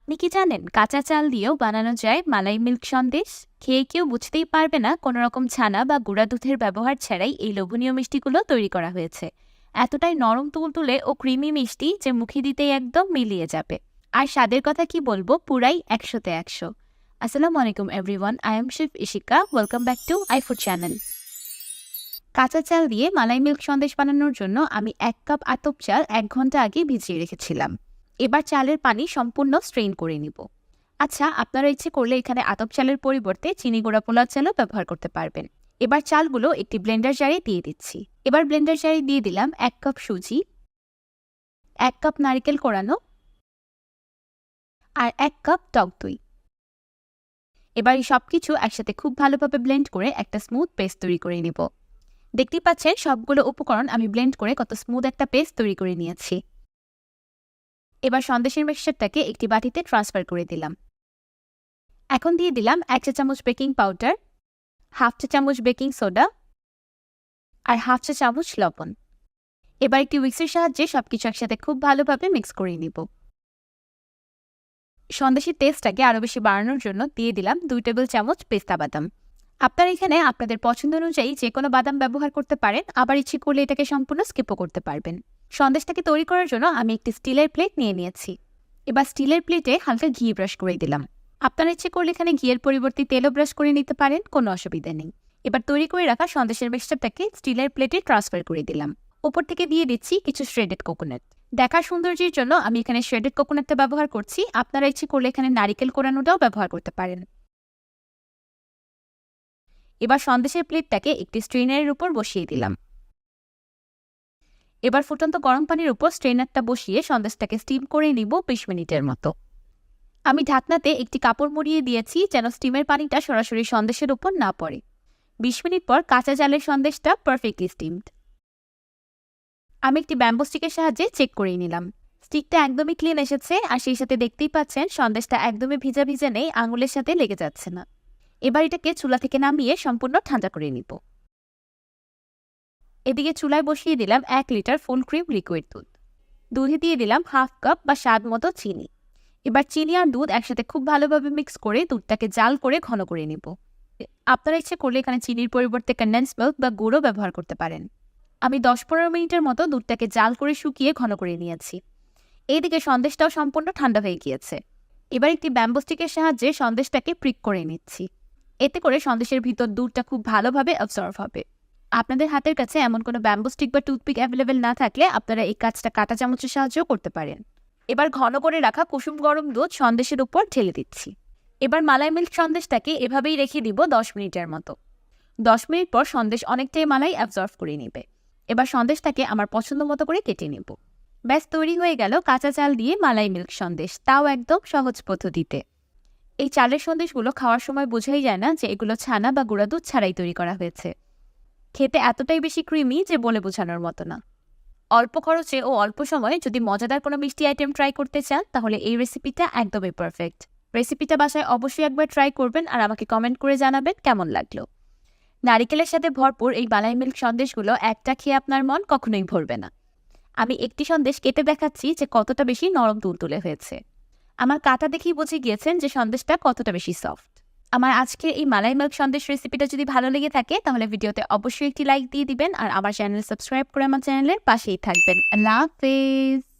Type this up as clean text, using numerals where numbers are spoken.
আপনি কি জানেন কাঁচা চাল দিয়েও বানানো যায় মালাই মিল্ক সন্দেশ? খেয়ে কেউ বুঝতেই পারবে না কোনো রকম ছানা বা গুঁড়া দুধের ব্যবহার ছাড়াই এই লোভনীয় মিষ্টিগুলো তৈরি করা হয়েছে। এতটাই নরম তুলতুলে ও ক্রিমি মিষ্টি যে মুখে দিতেই একদম মিলিয়ে যাবে। আর স্বাদের কথা কি বলবো, পুরাই ১০০-তে ১০০। আসসালামু আলাইকুম everyone, I am chef Ishika. Welcome back to আইফুড channel. কাঁচা চাল দিয়ে মালাই মিল্ক সন্দেশ বানানোর জন্য আমি ১ কাপ আতপ চাল ১ ঘন্টা আগে ভিজিয়ে রেখেছিলাম। এবার চালের পানি সম্পূর্ণ স্ট্রেইন করে নিব। আচ্ছা, আপনারা ইচ্ছে করলে এখানে আতপ চালের পরিবর্তে চিনি গুঁড়া পোলাও চালও ব্যবহার করতে পারবেন। এবার চালগুলো একটি ব্লেন্ডার জারে দিয়ে দিচ্ছি। এবার ব্লেন্ডার জারে দিয়ে দিলাম ১ কাপ সুজি, ১ কাপ নারকেল কোড়ানো আর ১ কাপ টক দই। এবার এই সবকিছু একসাথে খুব ভালোভাবে ব্লেন্ড করে একটা স্মুথ পেস্ট তৈরি করে নিব। দেখতেই পাচ্ছেন সবগুলো উপকরণ আমি ব্লেন্ড করে কত স্মুথ একটা পেস্ট তৈরি করে নিয়েছি। এবার সন্দেশের মিক্সচারটাকে একটি বাটিতে ট্রান্সফার করে দিলাম। এখন দিয়ে দিলাম ১ চা চামচ বেকিং পাউডার, ১/২ চা চামচ বেকিং সোডা আর ১/২ চা চামচ লবণ। এবার একটি উইক্সের সাহায্যে সবকিছু একসাথে খুব ভালোভাবে মিক্স করে নিব। সন্দেশের টেস্টটাকে আরও বেশি বাড়ানোর জন্য দিয়ে দিলাম ২ টেবিল চামচ পেস্তা বাদাম। আপনারা এখানে আপনাদের পছন্দ অনুযায়ী যে কোনো বাদাম ব্যবহার করতে পারেন, আবার ইচ্ছে করলে এটাকে সম্পূর্ণ স্কিপও করতে পারবেন। সন্দেশটাকে তৈরি করার জন্য আমি একটি স্টিলের প্লেট নিয়ে নিয়েছি। এবার স্টিলের প্লেটে হালকা ঘি ব্রাশ করে দিলাম। আপনারা ইচ্ছে করলে এখানে ঘিয়ের পরিবর্তে তেলও ব্রাশ করে নিতে পারেন, কোনো অসুবিধা নেই। এবার তৈরি করে রাখা সন্দেশের মিক্সচারটাকে স্টিলের প্লেটে ট্রান্সফার করে দিলাম। উপর থেকে দিয়ে দিচ্ছি কিছু শ্রেডেড কোকোনাট। দেখার সৌন্দর্যের জন্য আমি এখানে শ্রেডেড কোকোনাটটা ব্যবহার করছি, আপনারা ইচ্ছে করলে এখানে নারিকেল কোড়ানোটাও ব্যবহার করতে পারেন। এবার সন্দেশের প্লেটটাকে একটি স্ট্রেনারের উপর বসিয়ে দিলাম। এবার ফুটন্ত গরম পানির উপর স্ট্রেনারটা বসিয়ে সন্দেশটাকে স্টিম করে নিব ২০ মিনিটের মতো। আমি ঢাকনাতে একটি কাপড় মুড়িয়ে দিয়েছি যেন স্টিমের পানিটা সরাসরি সন্দেশের উপর না পড়ে। ২০ মিনিট পর কাঁচা চালের সন্দেশটা পারফেক্টলি স্টিমড। আমি একটি ব্যাম্বো স্টিকের সাহায্যে চেক করে নিলাম। স্টিকটা একদমই ক্লিন এসেছে, আর সেই সাথে দেখতেই পাচ্ছেন সন্দেশটা একদমই ভিজা ভিজা নেই, আঙুলের সাথে লেগে যাচ্ছে না। এবার এটাকে চুলা থেকে নামিয়ে সম্পূর্ণ ঠান্ডা করে নিব। এদিকে চুলায় বসিয়ে দিলাম ১ লিটার ফুল ক্রিম লিকুইড দুধ। দুধে দিয়ে দিলাম ১/২ কাপ বা স্বাদ মতো চিনি। এবার চিনি আর দুধ একসাথে খুব ভালোভাবে মিক্স করে দুধটাকে জাল করে ঘন করে নিব। আপনারা ইচ্ছে করলে এখানে চিনির পরিবর্তে কনডেন্স মিল্ক বা গুঁড়ো ব্যবহার করতে পারেন। আমি ১০-১৫ মিনিটের মতো দুধটাকে জাল করে শুকিয়ে ঘন করে নিয়েছি। এইদিকে সন্দেশটাও সম্পূর্ণ ঠান্ডা হয়ে গিয়েছে। এবার একটি ব্যাম্বো স্টিকের সাহায্যে সন্দেশটাকে প্রিক করে নিচ্ছি। এতে করে সন্দেশের ভিতর দুধটা খুব ভালোভাবে অ্যাবসর্ব হবে। আপনাদের হাতের কাছে এমন কোনো ব্যাম্বো স্টিক বা টুথপিক অ্যাভেলেবেল না থাকলে আপনারা এই কাজটা কাঁটা চামচের সাহায্যেও করতে পারেন। এবার ঘন করে রাখা কুসুম গরম দুধ সন্দেশের উপর ঢেলে দিচ্ছি। এবার মালাই মিল্ক সন্দেশটাকে এভাবেই রেখে দিব ১০ মিনিটের মতো। ১০ মিনিট পর সন্দেশ অনেকটাই মালাই অ্যাবজর্ব করে নেবে। এবার সন্দেশটাকে আমার পছন্দ মতো করে কেটে নেব। ব্যাস, তৈরি হয়ে গেল কাঁচা চাল দিয়ে মালাই মিল্ক সন্দেশ, তাও একদম সহজ পদ্ধতিতে। এই চালের সন্দেশগুলো খাওয়ার সময় বোঝাই যায় না যে এগুলো ছানা বা গুঁড়া দুধ ছাড়াই তৈরি করা হয়েছে। খেতে এতটাই বেশি ক্রিমি যে বলে বোঝানোর মতো না। অল্প খরচে ও অল্প সময়ে যদি মজাদার কোনো মিষ্টি আইটেম ট্রাই করতে চান, তাহলে এই রেসিপিটা একদমই পারফেক্ট। রেসিপিটা বাসায় অবশ্যই একবার ট্রাই করবেন আর আমাকে কমেন্ট করে জানাবেন কেমন লাগলো। নারিকেলের সাথে ভরপুর এই মালাই মিল্ক সন্দেশগুলো একটা খেয়ে আপনার মন কখনোই ভরবে না। আমি একটি সন্দেশ কেটে দেখাচ্ছি যে কতটা বেশি নরম তুলতুলে হয়েছে। আমার কাটা দেখেই বুঝে গিয়েছেন যে সন্দেশটা কতটা বেশি সফট। আমার আজকের এই মালাই মিল্ক সন্দেশ রেসিপিটা যদি ভালো লেগে থাকে, তাহলে ভিডিওতে অবশ্যই একটি লাইক দিয়ে দিবেন আর আমার চ্যানেল সাবস্ক্রাইব করে আমার চ্যানেলের পাশেই থাকবেন। আল্লাহ হাফেজ।